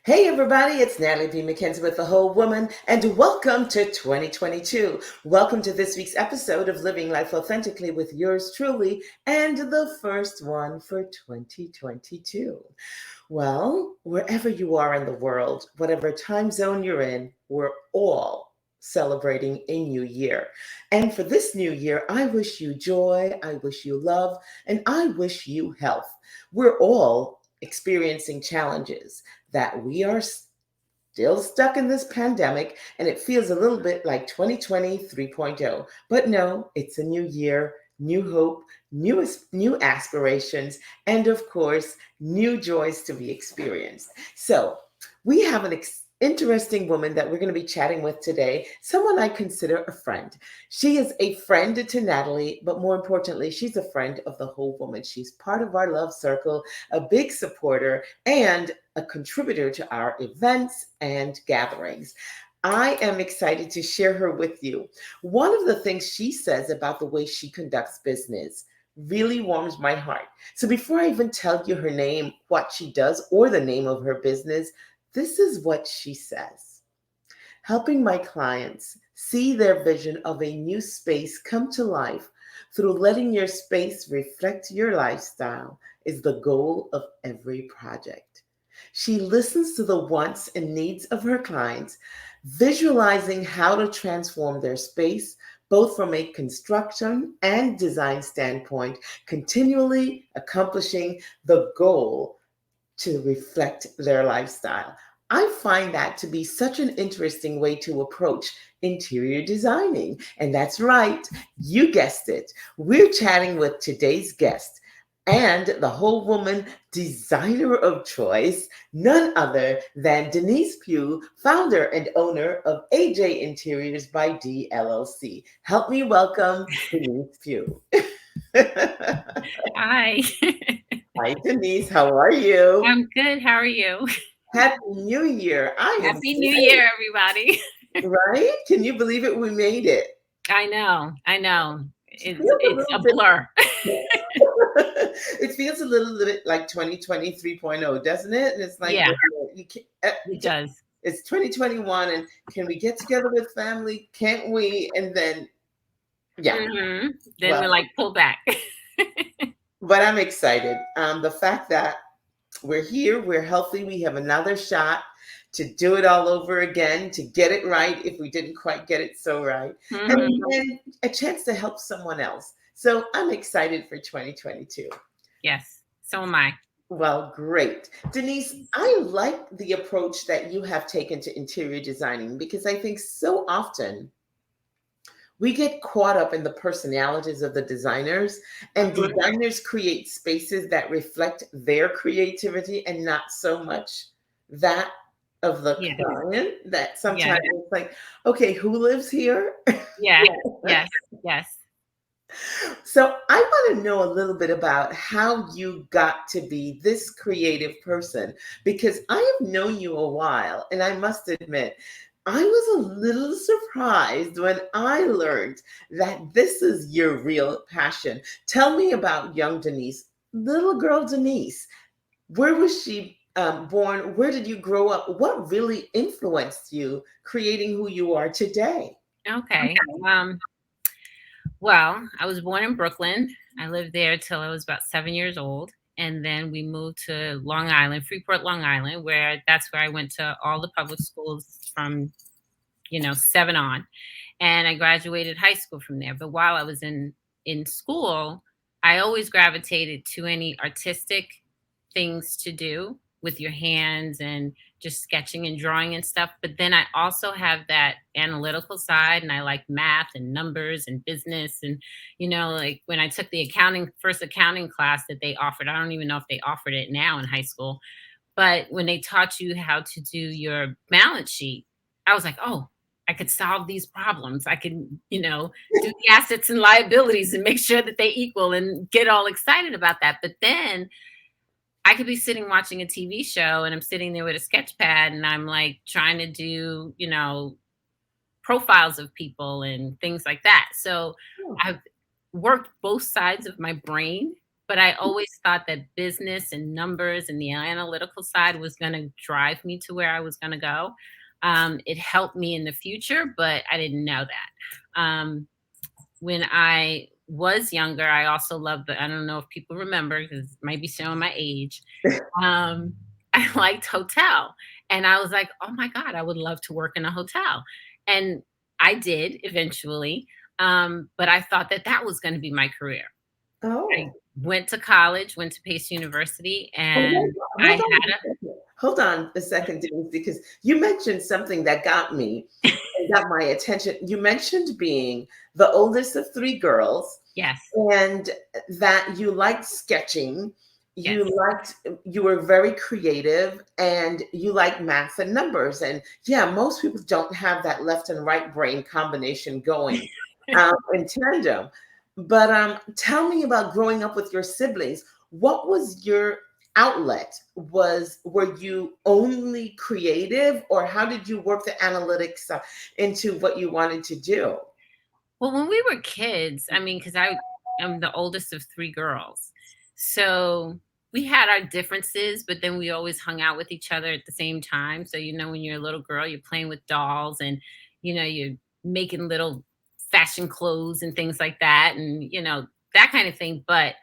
Hey everybody, it's Natalie B. McKenzie with The Whole Woman, and welcome to 2022. Welcome to this week's episode of Living Life Authentically with yours truly, and the first one for 2022. Well, wherever you are in the world, whatever time zone you're in, we're all celebrating a new year. And for this new year, I wish you joy, I wish you love, and I wish you health. We're all experiencing challenges that we are still stuck in this pandemic, and it feels a little bit like 2020 3.0. But no, it's a new year, new hope, new aspirations, and of course, new joys to be experienced. So, we have an interesting woman that we're going to be chatting with today, someone I consider a friend. She is a friend to Natalie, but more importantly, she's a friend of the whole woman. She's part of our love circle, a big supporter, and a contributor to our events and gatherings. I am excited to share her with you. One of the things she says about the way she conducts business really warms my heart. So before I even tell you her name, what she does, or the name of her business, this is what she says. Helping my clients see their vision of a new space come to life through letting your space reflect your lifestyle is the goal of every project. She listens to the wants and needs of her clients, visualizing how to transform their space, both from a construction and design standpoint, continually accomplishing the goal to reflect their lifestyle. I find that to be such an interesting way to approach interior designing. And that's right, you guessed it. We're chatting with today's guest and the whole woman designer of choice, none other than Denise Pough, founder and owner of AJ Interiors by D LLC. Help me welcome Denise Pough. Hi. Hi, Denise. How are you? I'm good. How are you? Happy New Year. I am Happy New great, Year, everybody. right? Can you believe it? We made it. I know. I know. It It's feels a it's a little bit blur. it feels a little bit like 2020 3.0, doesn't it? And it's like Yeah, you can't, it does. it's 2021 and can we get together with family? Can't we? And then yeah. Then Well, we're like, pull back. but I'm excited. The fact that we're here, we're healthy, we have another shot to do it all over again, to get it right if we didn't quite get it so right, hmm and a chance to help someone else. So I'm excited for 2022. Yes. So am I. Well, great. Denise, I like the approach that you have taken to interior designing because I think so often we get caught up in the personalities of the designers, and designers create spaces that reflect their creativity and not so much that of the Yes. client. That Yes. sometimes it's like, okay, who lives here? Yeah. Yes. Yes. So I want to know a little bit about how you got to be this creative person because I have known you a while, and I must admit, I was a little surprised when I learned that this is your real passion. Tell me about young Denise, little girl Denise. Where was she born? Where did you grow up? What really influenced you creating who you are today? Okay. Well, I was born in Brooklyn. I lived there till I was about 7 years old. And then we moved to Long Island, Freeport, Long Island, where that's where I went to all the public schools from, 7 on. And I graduated high school from there. But while I was in school, I always gravitated to any artistic things to do with your hands and just sketching and drawing and stuff. But then I also have that analytical side and I like math and numbers and business. And, like when I took the first accounting class that they offered, I don't even know if they offered it now in high school, but when they taught you how to do your balance sheet, I was like, oh, I could solve these problems. I can, do the assets and liabilities and make sure that they equal and get all excited about that. But then I could be sitting watching a TV show and I'm sitting there with a sketch pad and I'm like trying to do, profiles of people and things like that. So Oh, I've worked both sides of my brain, but I always thought that business and numbers and the analytical side was going to drive me to where I was going to go. It helped me in the future, but I didn't know that. When I was younger, I also loved I don't know if people remember because it might be showing my age. Um, I liked hotel. And I was like, oh my God, I would love to work in a hotel. And I did eventually. But I thought that that was going to be my career. I Oh. went to college, went to Pace University, Oh, and I hold had on a second. Hold on a second, Denise, because you mentioned something that got me and got my attention. You mentioned being the oldest of three girls yes, and that you liked sketching. yes. You were very creative and you like math and numbers. And yeah, most people don't have that left and right brain combination going in tandem. But tell me about growing up with your siblings. What was your outlet? Were you only creative, or how did you work the analytics into what you wanted to do? Well, when we were kids, I mean, because I am the oldest of three girls. So we had our differences, but then we always hung out with each other at the same time. So, when you're a little girl, you're playing with dolls and, you're making little fashion clothes and things like that and, that kind of thing. But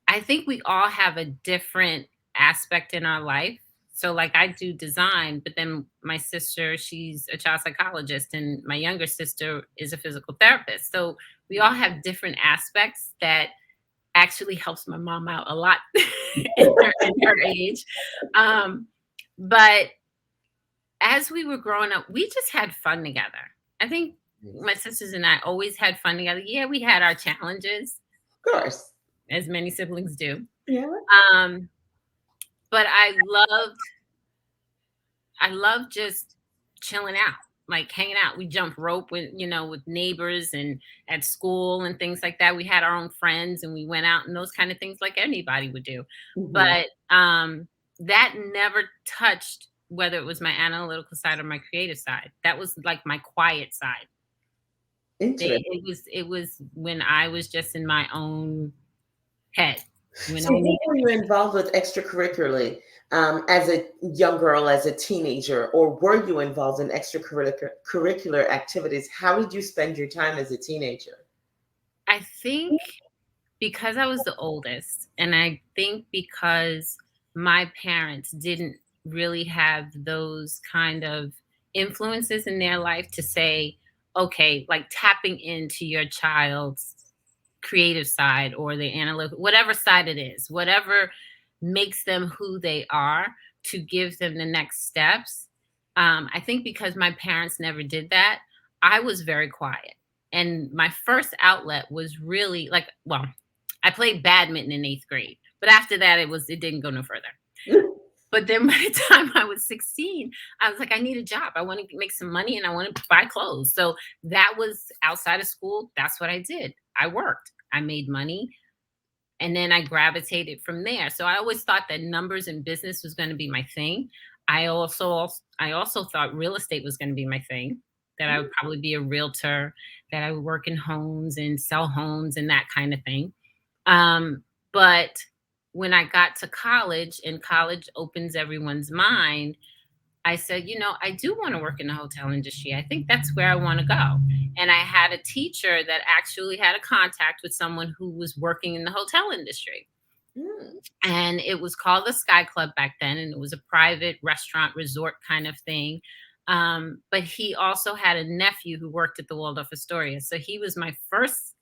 I think we all have a different aspect in our life. So, like, I do design, but then my sister, she's a child psychologist, and my younger sister is a physical therapist. So, we all have different aspects that actually helps my mom out a lot in her age. Um, but as we were growing up, we just had fun together. I think my sisters and I always had fun together. Yeah, we had our challenges, Of course. as many siblings do. Yeah. Um, but I loved just chilling out, like hanging out. We jumped rope with neighbors and at school and things like that. We had our own friends and we went out and those kind of things like anybody would do. Mhm. But that never touched whether it was my analytical side or my creative side. That was like my quiet side. Interesting. It was when I was just in my own head. When I So, what needed were you involved with extracurricularly as a young girl, as a teenager, or were you involved in extracurricular activities? How did you spend your time as a teenager? I think because I was the oldest, and I think because my parents didn't really have those kind of influences in their life to say, okay, like tapping into your child's creative side or the analytic, whatever side it is, whatever makes them who they are to give them the next steps. I think because my parents never did that, I was very quiet. And my first outlet was really like, well, I played badminton in eighth grade, but after that, it didn't go no further. But then by the time I was 16, I was like, I need a job. I want to make some money and I want to buy clothes. So that was outside of school. That's what I did. I worked, I made money, and then I gravitated from there. So I always thought that numbers and business was going to be my thing. I also thought real estate was going to be my thing, that I would probably be a realtor, that I would work in homes and sell homes and that kind of thing. But when I got to college and college opens everyone's mind, I said, I do want to work in the hotel industry. I think that's where I want to go. And I had a teacher that actually had a contact with someone who was working in the hotel industry. Mm. And it was called the Sky Club back then. And it was a private restaurant resort kind of thing. But he also had a nephew who worked at the Waldorf Astoria. So he was my first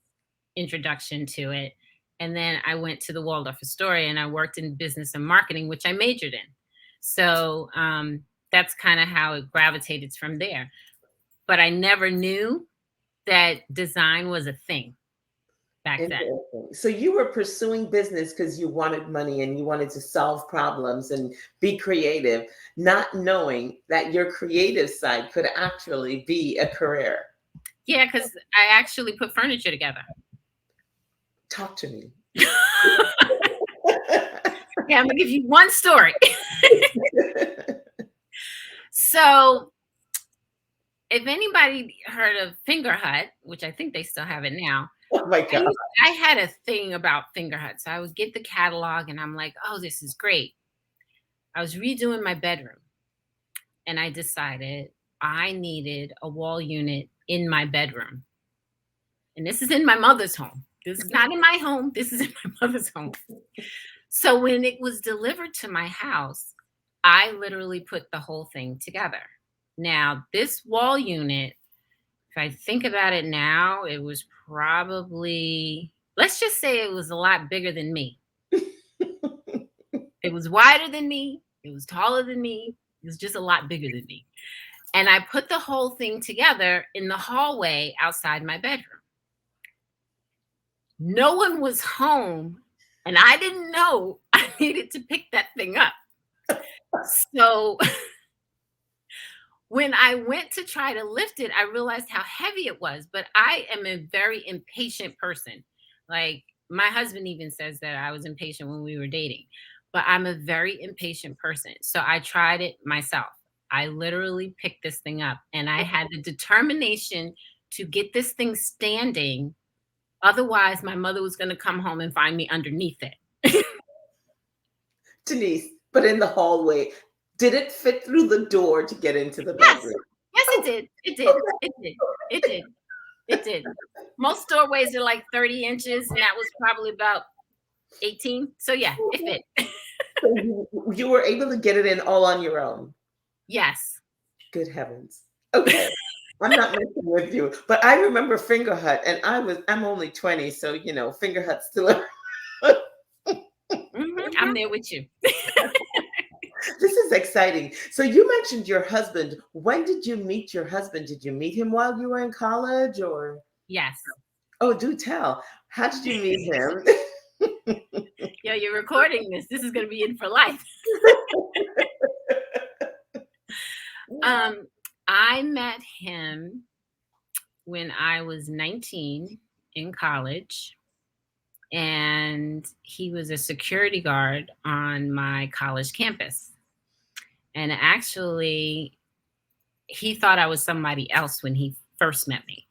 introduction to it. And then I went to the Waldorf Astoria and I worked in business and marketing, which I majored in. So that's kind of how it gravitated from there. But I never knew that design was a thing back then. Interesting. So you were pursuing business because you wanted money and you wanted to solve problems and be creative, not knowing that your creative side could actually be a career. Yeah, because I actually put furniture together. Talk to me. Yeah, I'm gonna give you one story. So if anybody heard of Finger Hut, which I think they still have it now, Oh my God. I had a thing about finger huts. I would get the catalog and I'm like, oh, this is great. I was redoing my bedroom and I decided I needed a wall unit in my bedroom. And this is in my mother's home. This is not in my home. This is in my mother's home. So when it was delivered to my house, I literally put the whole thing together. Now, this wall unit, if I think about it now, it was probably, let's just say it was a lot bigger than me. It was wider than me. It was taller than me. It was just a lot bigger than me. And I put the whole thing together in the hallway outside my bedroom. No one was home, and I didn't know I needed to pick that thing up. So when I went to try to lift it, I realized how heavy it was. But I am a very impatient person. Like my husband even says that I was impatient when we were dating, but I'm a very impatient person. So I tried it myself. I literally picked this thing up and I had the determination to get this thing standing. Otherwise, my mother was going to come home and find me underneath it. Denise, but in the hallway, did it fit through the door to get into the Yes. bedroom? Yes, it did. It did. It did. It did. It did. Most doorways are like 30 inches, and that was probably about 18. So yeah, it fit. So you were able to get it in all on your own. Yes. Good heavens. Okay. I'm not messing with you, but I remember Finger Hut, and I'm only 20, so Finger Hut still. I'm there with you. This is exciting. So you mentioned your husband. When did you meet your husband? Did you meet him while you were in college, or? Yes. Oh, do tell. How did you meet him? Yo, you're recording this. This is going to be in for life. I met him when I was 19 in college, and he was a security guard on my college campus. And actually, he thought I was somebody else when he first met me.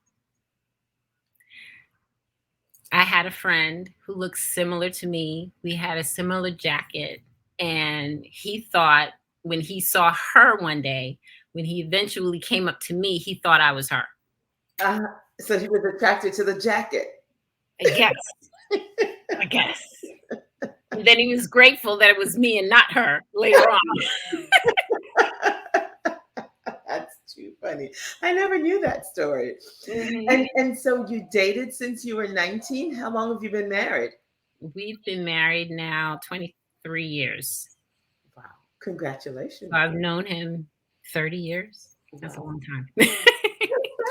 I had a friend who looked similar to me. We had a similar jacket. And he thought when he saw her one day, when he eventually came up to me, he thought I was her. So he was attracted to the jacket. I guess. I guess. And then he was grateful that it was me and not her later on. That's too funny. I never knew that story. Mm-hmm. And so you dated since you were 19? How long have you been married? We've been married now 23 years. Wow. Congratulations. I've known him 30 years. That's a long time.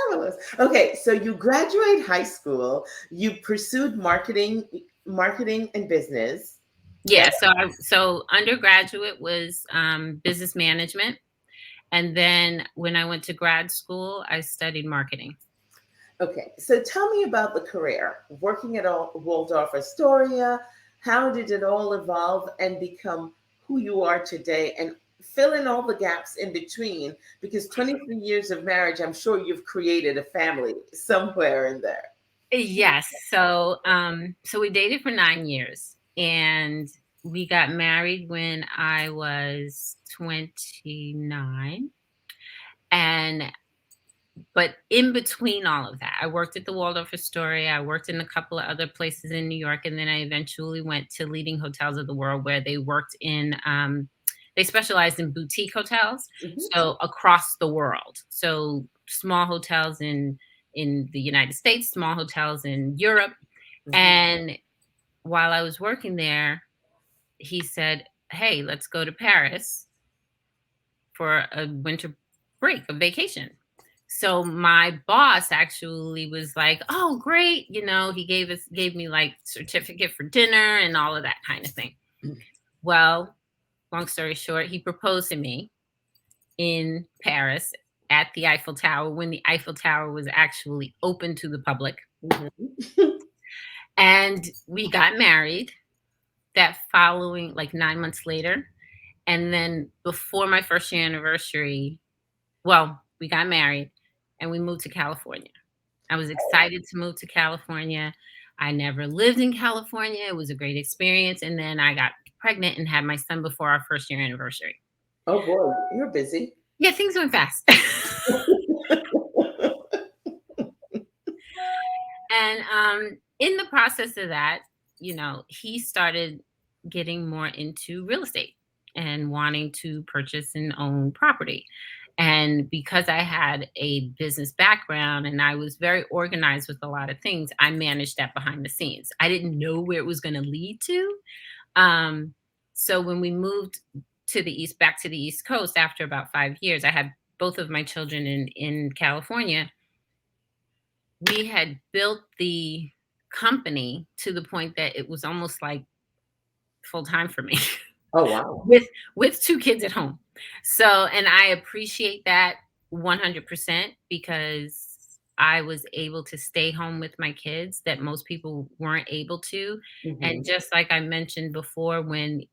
Fabulous. Okay, so you graduate high school, you pursued marketing and business. Yeah, so undergraduate was business management. And then when I went to grad school, I studied marketing. Okay, so tell me about the career. Working at Waldorf Astoria, how did it all evolve and become who you are today? And fill in all the gaps in between, because 23 years of marriage, I'm sure you've created a family somewhere in there. Yes. So we dated for 9 years, and we got married when I was 29. But in between all of that, I worked at the Waldorf Astoria. I worked in a couple of other places in New York, and then I eventually went to Leading Hotels of the World, where they worked in they specialized in boutique hotels, so across the world. So small hotels in the United States, small hotels in Europe. And while I was working there, he said, hey, let's go to Paris for a winter break, a vacation. So my boss actually was like, oh, great. He gave me like certificate for dinner and all of that kind of thing. Well, long story short, he proposed to me in Paris at the Eiffel Tower when the Eiffel Tower was actually open to the public. And we got married that following, like 9 months later. And then before my first year anniversary, we got married and we moved to California. I was excited to move to California. I never lived in California. It was a great experience. And then I got pregnant and had my son before our first year anniversary. Oh boy, you're busy. Yeah, things went fast. And in the process of that, he started getting more into real estate and wanting to purchase and own property. And because I had a business background and I was very organized with a lot of things, I managed that behind the scenes. I didn't know where it was going to lead to. Um, so when we moved back to the East Coast after about 5 years, I had both of my children in California. We had built the company to the point that it was almost like full time for me Oh wow. with two kids at home. So, and I appreciate that 100% because I was able to stay home with my kids that most people weren't able to. And Hmm. just like I mentioned before, when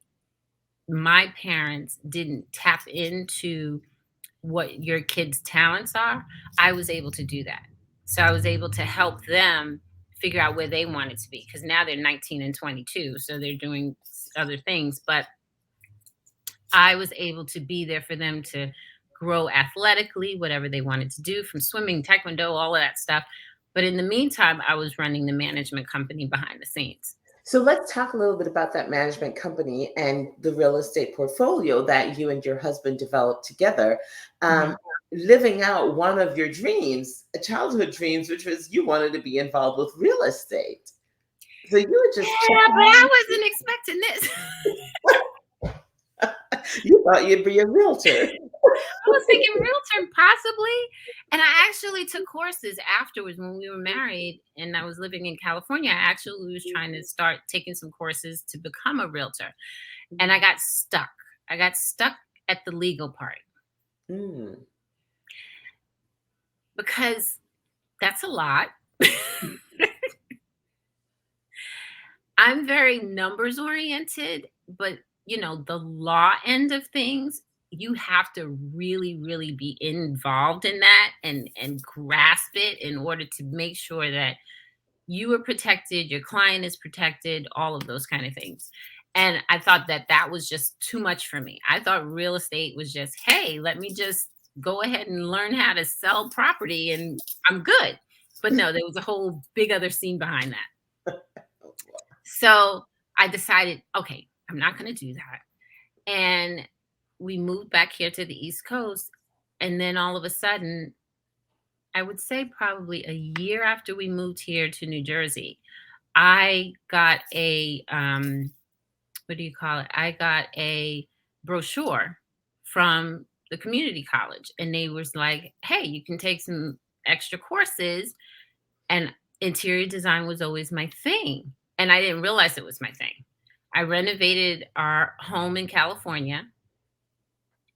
my parents didn't tap into what your kids' talents are, I was able to do that. So I was able to help them figure out where they wanted to be because now they're 19 and 22. So they're doing other things. But I was able to be there for them to grow athletically, whatever they wanted to do from swimming, taekwondo, all of that stuff. But in the meantime, I was running the management company behind the scenes. So let's talk a little bit about that management company and the real estate portfolio that you and your husband developed together. Mhm. Um, Living out one of your dreams, childhood dreams, which was you wanted to be involved with real estate. So you were just Yeah, but I wasn't expecting this. you thought you'd be a realtor. I was thinking realtor possibly. And I actually took courses afterwards when we were married and I was living in California. I actually was trying to start taking some courses to become a realtor. And I got stuck. I got stuck at the legal part Mm. because that's a lot. I'm very numbers oriented, but the law end of things, you have to really, really be involved in that and grasp it in order to make sure that you are protected, your client is protected, all of those kind of things. And I thought that that was just too much for me. I thought real estate was just, hey, let me just go ahead and learn how to sell property and I'm good. But no, there was a whole big other scene behind that. So I decided, okay, I'm not going to do that. And we moved back here to the East Coast. And then all of a sudden, I would say probably a year after we moved here to New Jersey, I got what do you call it? I got a brochure from the community college. And they was like, hey, you can take some extra courses. And interior design was always my thing. And I didn't realize it was my thing. I renovated our home in California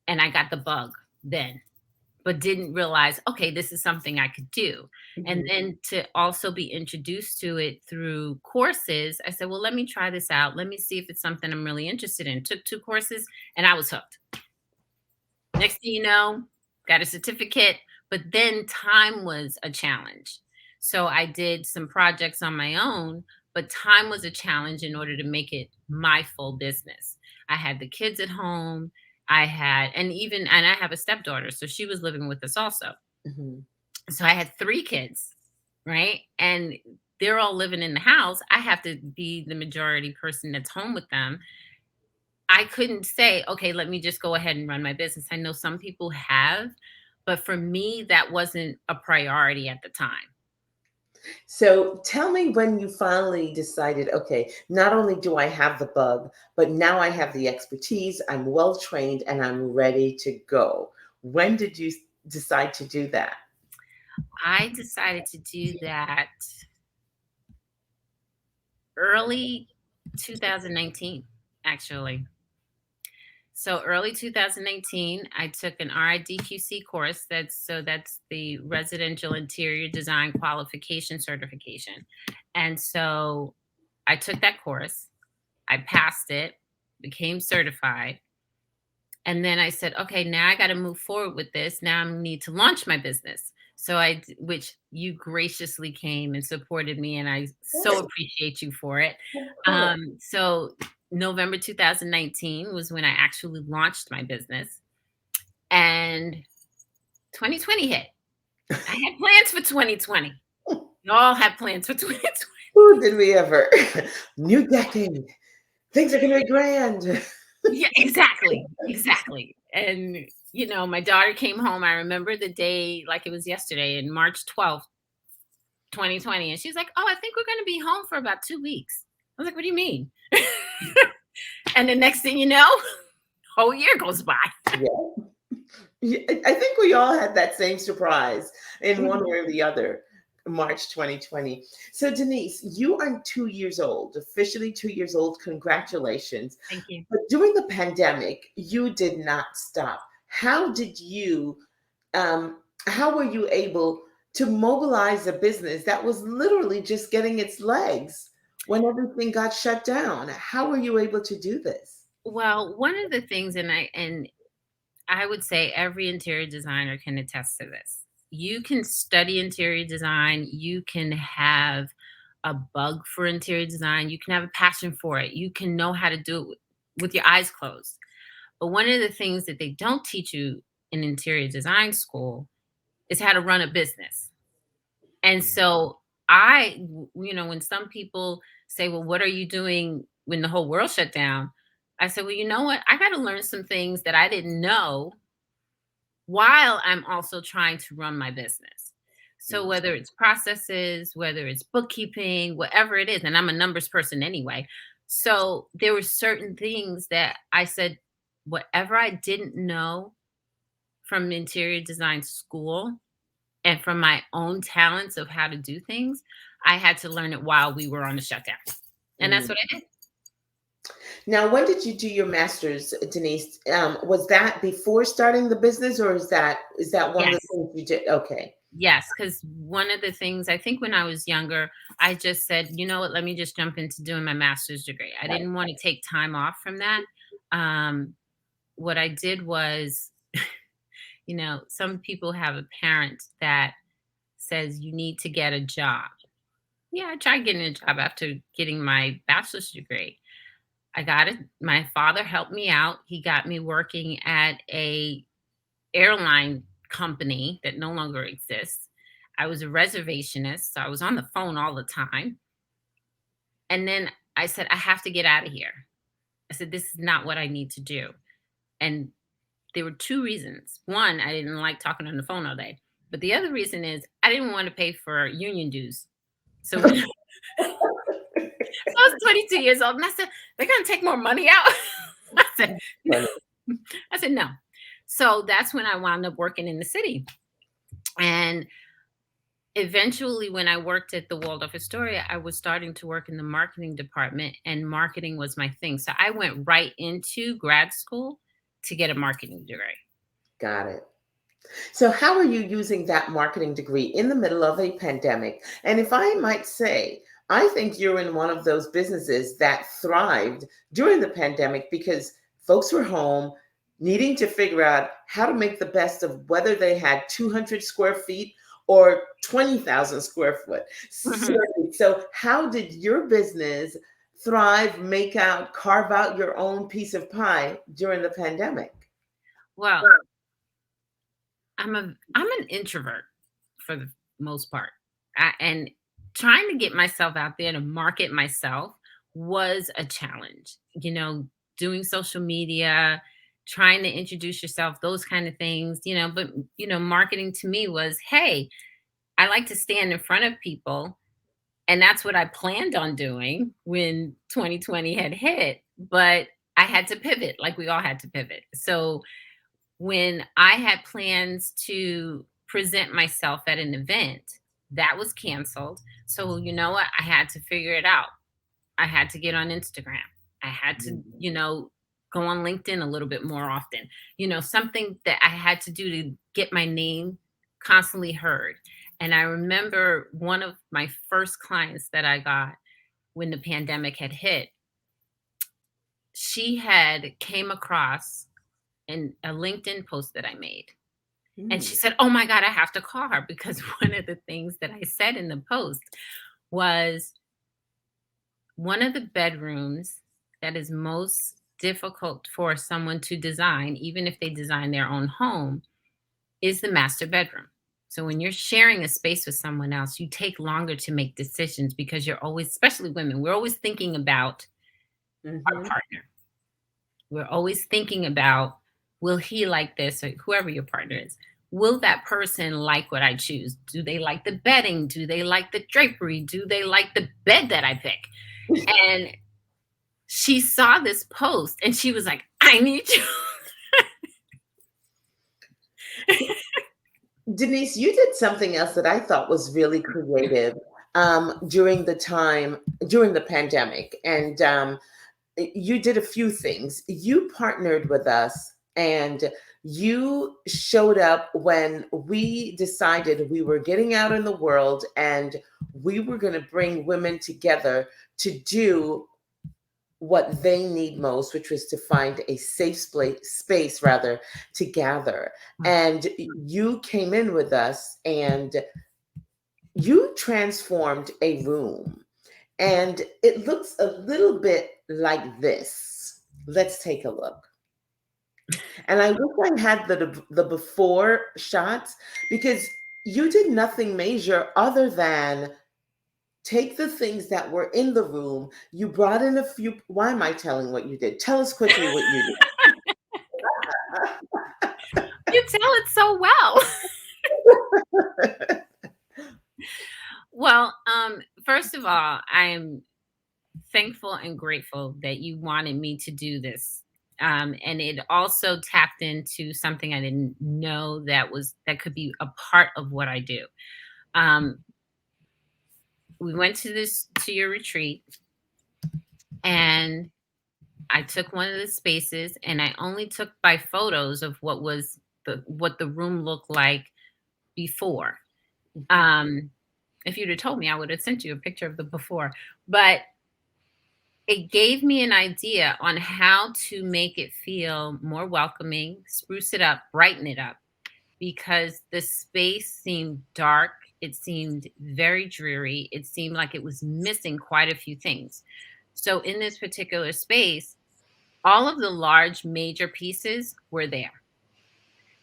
and I got the bug then, but didn't realize, okay, this is something I could do. And Mhm. then to also be introduced to it through courses, I said, well, let me try this out. Let me see if it's something I'm really interested in. Took 2 courses and I was hooked. Next thing you know, got a certificate, but then time was a challenge. So I did some projects on my own, but time was a challenge in order to make it my full business. I had the kids at home. And I have a stepdaughter, so she was living with us also. Mhm. So I had 3 kids, right? And they're all living in the house. I have to be the majority person that's home with them. I couldn't say, okay, let me just go ahead and run my business. I know some people have, but for me, that wasn't a priority at the time. So tell me when you finally decided, okay, not only do I have the bug, but now I have the expertise, I'm well trained, and I'm ready to go. When did you decide to do that? I decided to do that early 2019, actually. So early 2019, I took an RIDQC course. That's the Residential Interior Design Qualification Certification. And so I took that course. I passed it, became certified. And then I said, okay, now I got to move forward with this. Now I need to launch my business. Which you graciously came and supported me, and I so appreciate you for it. Of course. So November 2019 was when I actually launched my business, and 2020 hit. I had plans for 2020. We all had plans for 2020. Who did we ever? New decade. Things are going to be grand. Yeah, exactly, exactly. And my daughter came home. I remember the day like it was yesterday, in March 12th, 2020, and she's like, "Oh, I think we're going to be home for about 2 weeks." I was like, "What do you mean?" And the next thing you know, whole year goes by. Yeah. Yeah, I think we all had that same surprise in one way or the other. March 2020. So, Denise, you are 2 years old, officially 2 years old. Congratulations. Thank you. But during the pandemic, you did not stop. How did you, how were you able to mobilize a business that was literally just getting its legs when everything got shut down? How were you able to do this? Well, one of the things, and I would say every interior designer can attest to this. You can study interior design, you can have a bug for interior design, you can have a passion for it, you can know how to do it with your eyes closed. But one of the things that they don't teach you in interior design school is how to run a business. And so when some people say, "Well, what are you doing when the whole world shut down?" I said, "Well, you know what? I got to learn some things that I didn't know while I'm also trying to run my business." So Mm. whether it's processes, whether it's bookkeeping, whatever it is, and I'm a numbers person anyway. So there were certain things that I said, whatever I didn't know from interior design school and from my own talents of how to do things, I had to learn it while we were on the shutdown. And that's Mm. what I did. Now, when did you do your master's, Denise? Was that before starting the business, or is that one of the Yes. things you did? Okay, Yes, because one of the things I think when I was younger, I just said, you know what, let me just jump into doing my master's degree. I right. didn't want to take time off from that. Um, what I did was, some people have a parent that says you need to get a job. Yeah, I tried getting a job after getting my bachelor's degree. I got it. My father helped me out. He got me working at a airline company that no longer exists. I was a reservationist, so I was on the phone all the time. And then I said, I have to get out of here. I said, this is not what I need to do. And there were two reasons. One, I didn't like talking on the phone all day. But the other reason is I didn't want to pay for union dues. So when I was 22 years old, and I said, they're going to take more money out. I said, no. Funny. I said, no. So that's when I wound up working in the city. And eventually, when I worked at the Waldorf Astoria, I was starting to work in the marketing department, and marketing was my thing. So I went right into grad school to get a marketing degree. Got it. So, how are you using that marketing degree in the middle of a pandemic? And if I might say, I think you're in one of those businesses that thrived during the pandemic because folks were home needing to figure out how to make the best of whether they had 200 square feet or 20,000 square foot. So, Mhm. so, how did your business thrive, make out, carve out your own piece of pie during the pandemic? Well, I'm an introvert for the most part. And trying to get myself out there to market myself was a challenge. Doing social media, trying to introduce yourself, those kind of things, but marketing to me was, hey, I like to stand in front of people, and that's what I planned on doing when 2020 had hit, but I had to pivot like we all had to pivot. So when I had plans to present myself at an event, that was canceled. So, you know what? I had to figure it out. I had to get on Instagram. I had to, go on LinkedIn a little bit more often. Something that I had to do to get my name constantly heard. And I remember one of my first clients that I got when the pandemic had hit, she had came across a LinkedIn post that I made. And she said, oh my God, I have to call her, because one of the things that I said in the post was, one of the bedrooms that is most difficult for someone to design, even if they design their own home, is the master bedroom. So when you're sharing a space with someone else, you take longer to make decisions, because you're always, especially women, we're always thinking about our Mm-hmm. partner. We're always thinking about, will he like this, or whoever your partner is? Will that person like what I choose? Do they like the bedding? Do they like the drapery? Do they like the bed that I pick? And she saw this post and she was like, I need you. Denise, you did something else that I thought was really creative during the pandemic. And you did a few things. You partnered with us and you showed up when we decided we were getting out in the world and we were going to bring women together to do what they need most, which was to find a space rather to gather. And you came in with us and you transformed a room. And it looks a little bit like this. Let's take a look. And I wish I had the before shots, because you did nothing major other than take the things that were in the room. You brought in a few. Why am I telling what you did? Tell us quickly what you You tell it so well. did. Well, first of all, I am thankful and grateful that you wanted me to do this. And it also tapped into something I didn't know that could be a part of what I do. Um, we went to your retreat, and I took one of the spaces, and I only took by photos of what the room looked like before. If you'd have told me, I would have sent you a picture of the before. But it gave me an idea on how to make it feel more welcoming, spruce it up, brighten it up, because the space seemed dark. It seemed very dreary. It seemed like it was missing quite a few things. So in this particular space, all of the large major pieces were there.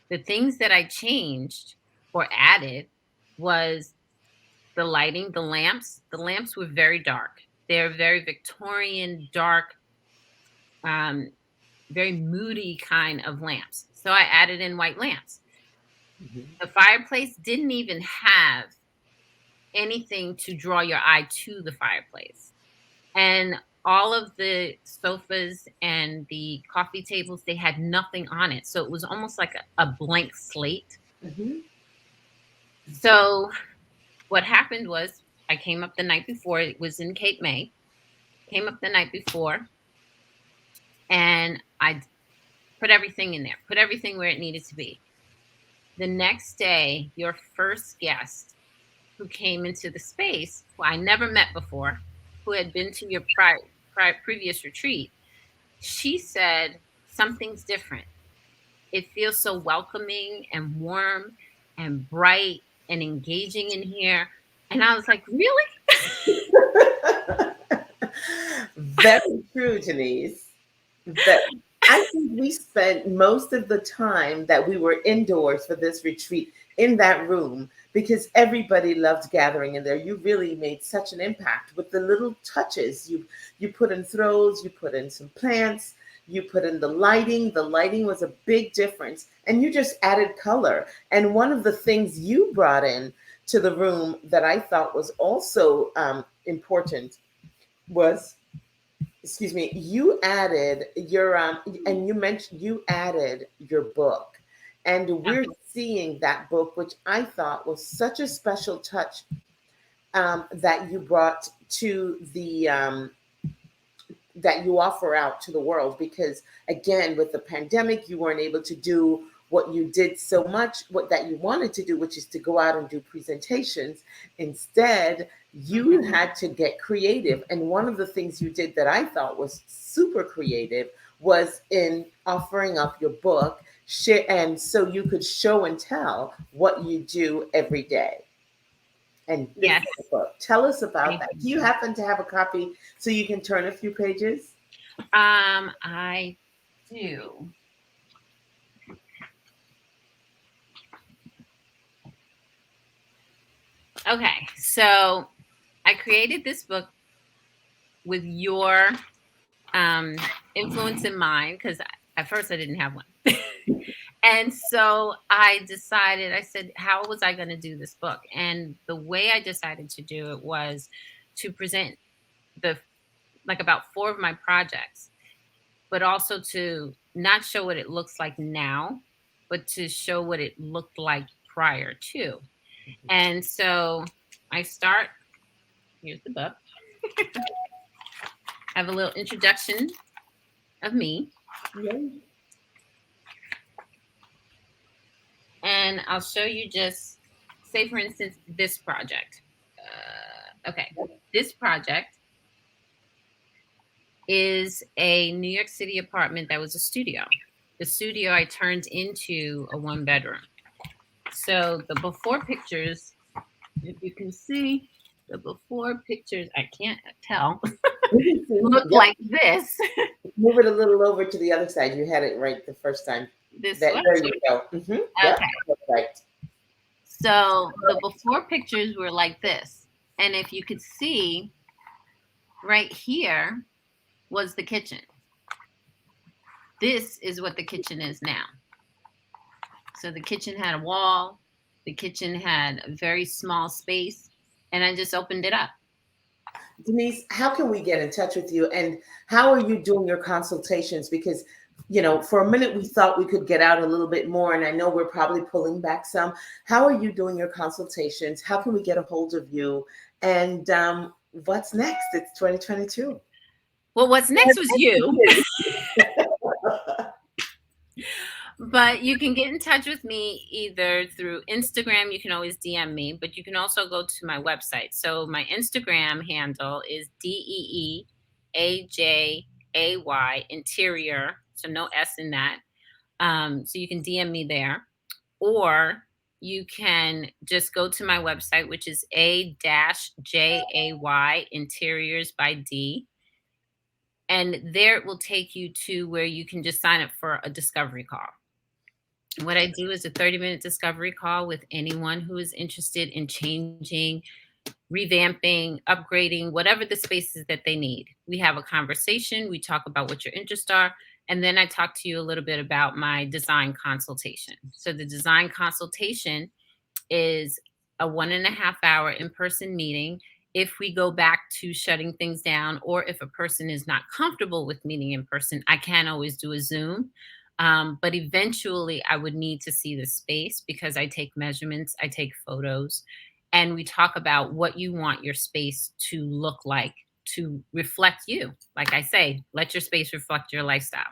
The things that I changed or added was the lighting, the lamps. The lamps were very dark. They're very Victorian, dark, um, very moody kind of lamps. So I added in white lamps. The fireplace didn't even have anything to draw your eye to the fireplace. And all of the sofas and the coffee tables, they had nothing on it. So it was almost like a blank slate. Mm-hmm. So what happened was, I came up the night before. It was in Cape May. Came up the night before, and I put everything in there, put everything where it needed to be. The next day, your first guest who came into the space, who I never met before, who had been to your previous retreat, she said, something's different. It feels so welcoming and warm and bright and engaging in here. And I was like, really? Very true, Denise. That I think we spent most of the time that we were indoors for this retreat in that room, because everybody loved gathering in there. You really made such an impact with the little touches. You put in throws, you put in some plants, you put in the lighting. The lighting was a big difference, and you just added color. And one of the things you brought in to the room that I thought was also important was, excuse me, you added your and you mentioned you added your book, and we're seeing that book, which I thought was such a special touch, that you brought to the that you offer out to the world, because again, with the pandemic, you weren't able to do what you did so much, what that you wanted to do, which is to go out and do presentations. Instead, you had to get creative. And one of the things you did that I thought was super creative was in offering up your book, share, and so you could show and tell what you do every day. And this Yes. is the book. Tell us about Thank that. Do you. you happen to have a copy so you can turn a few pages? I do. Okay, so I created this book with your influence in mind, because at first I didn't have one. And so I decided, I said, how was I going to do this book? And the way I decided to do it was to present about 4 of my projects, but also to not show what it looks like now, but to show what it looked like prior to. And so I start, here's the book. I have a little introduction of me. Yeah. And I'll show you, just say, for instance, this project. Okay, this project is a New York City apartment that was a studio. The studio I turned into a 1-bedroom. So the before pictures, if you can see the before pictures, I can't tell, look like this. Move it a little over to the other side. You had it right the first time. This There way. you go. Okay. Yep, right. So the before pictures were like this. And if you could see, right here was the kitchen. This is what the kitchen is now. So the kitchen had a wall. The kitchen had a very small space. And I just opened it up. Denise, how can we get in touch with you? And how are you doing your consultations? Because, you know, for a minute we thought we could get out a little bit more. And I know we're probably pulling back some. How are you doing your consultations? How can we get a hold of you? And what's next? It's 2022. Well, what's next was you. But you can get in touch with me either through Instagram. You can always DM me, but you can also go to my website. So my Instagram handle is DEEAJAY interior. So no S in that. So you can DM me there, or you can just go to my website, which is A-JAY interiors by D. And there it will take you to where you can just sign up for a discovery call. What I do is a 30-minute discovery call with anyone who is interested in changing, revamping, upgrading, whatever the spaces that they need. We have a conversation. We talk about what your interests are. And then I talk to you a little bit about my design consultation. So the design consultation is a 1.5-hour in-person meeting. If we go back to shutting things down, or if a person is not comfortable with meeting in person, I can always do a Zoom. But eventually I would need to see the space, because I take measurements, I take photos, and we talk about what you want your space to look like, to reflect you. Like I say, let your space reflect your lifestyle.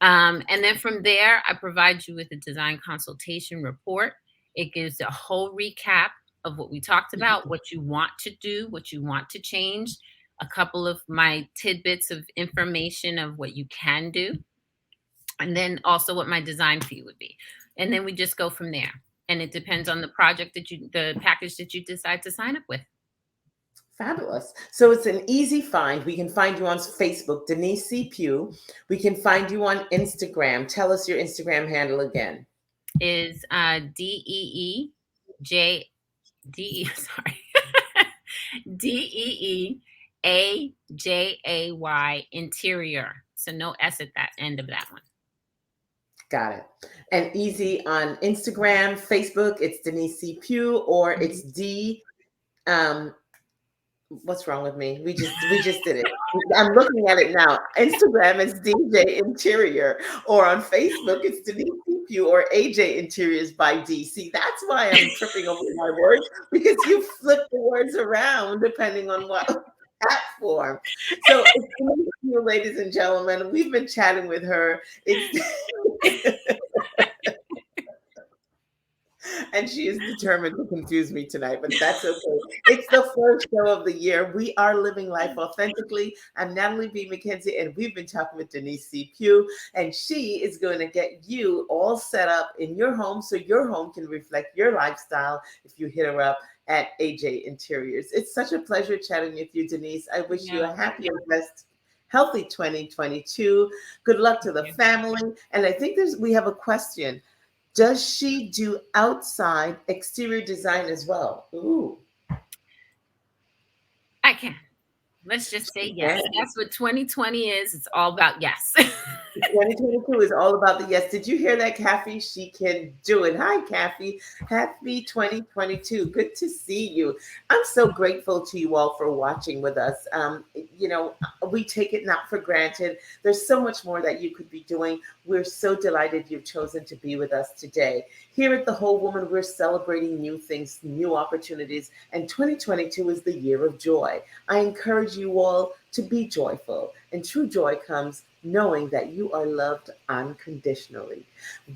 And then from there, I provide you with a design consultation report. It gives a whole recap of what we talked about, what you want to do, what you want to change, a couple of my tidbits of information of what you can do, and then also what my design fee would be. And then we just go from there. And it depends on the project the package that you decide to sign up with. Fabulous. So it's an easy find. We can find you on Facebook, Denise C. Pough. We can find you on Instagram. Tell us your Instagram handle again. Is DEEJAY interior. So no S at that end of that one. Got it. And easy on Instagram, Facebook, it's Denise C. Pough, or it's D. What's wrong with me? We just did it. I'm looking at it now. Instagram is DJ Interior, or on Facebook it's Denise C. Pough or AJ Interiors by D. See, that's why I'm tripping over my words, because you flip the words around depending on what platform. So, it's you, ladies and gentlemen. We've been chatting with her. And she is determined to confuse me tonight, but that's okay. It's the first show of the year. We are living life authentically. I'm Natalie B. McKenzie, and we've been talking with Denise C. Pough, and she is going to get you all set up in your home so your home can reflect your lifestyle if you hit her up at AJ Interiors. It's such a pleasure chatting with you, Denise. I wish you a Yeah, happy and blessed, healthy 2022. Good luck to thank the you. family. And I think we have a question. Does she do outside exterior design as well? Ooh, I can. Let's just say yeah. yes. That's what 2020 is. It's all about yes. 2022 is all about the yes. Did you hear that, Kathy? She can do it. Hi, Kathy. Happy 2022. Good to see you. I'm so grateful to you all for watching with us. You know, we take it not for granted. There's so much more that you could be doing. We're so delighted you've chosen to be with us today. Here at The Whole Woman, we're celebrating new things, new opportunities, and 2022 is the year of joy. I encourage you all to be joyful, and true joy comes knowing that you are loved unconditionally.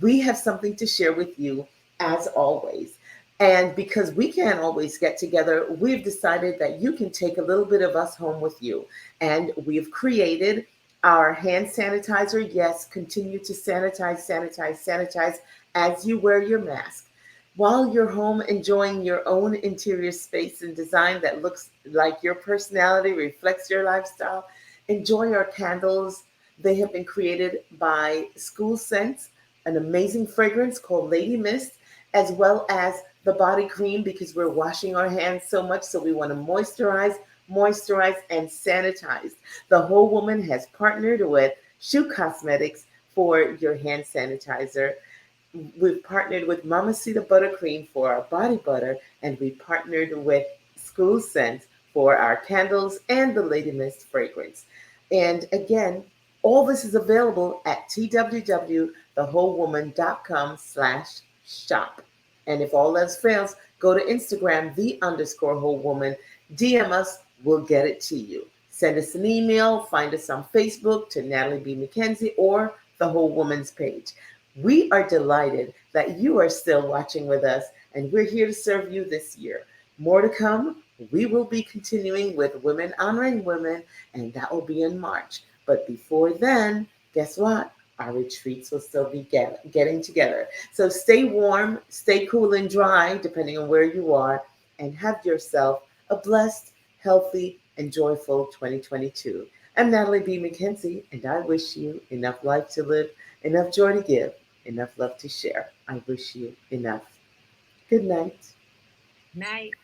We have something to share with you as always. And because we can't always get together, we've decided that you can take a little bit of us home with you. And we've created our hand sanitizer. Yes, continue to sanitize, sanitize, sanitize as you wear your mask. While you're home enjoying your own interior space and design that looks like your personality, reflects your lifestyle, enjoy our candles. They have been created by School Scents, an amazing fragrance called Lady Mist, as well as the body cream because we're washing our hands so much. So we want to moisturize, and sanitize. The Whole Woman has partnered with Shoe Cosmetics for your hand sanitizer. We've partnered with Mamacita Buttercream for our body butter, and we partnered with School Scents for our candles and the Lady Mist fragrance. And again, all this is available at twww.thewholewoman.com/shop. And if all else fails, go to Instagram, _whole woman. DM us, we'll get it to you. Send us an email, find us on Facebook to Natalie B. McKenzie or the Whole Woman's page. We are delighted that you are still watching with us, and we're here to serve you this year. More to come. We will be continuing with Women Honoring Women, and that will be in March. But before then, guess what? Our retreats will still be getting together. So stay warm, stay cool and dry, depending on where you are, and have yourself a blessed, healthy, and joyful 2022. I'm Natalie B. McKenzie, and I wish you enough life to live, enough joy to give, enough love to share. I wish you enough. Good night. Night.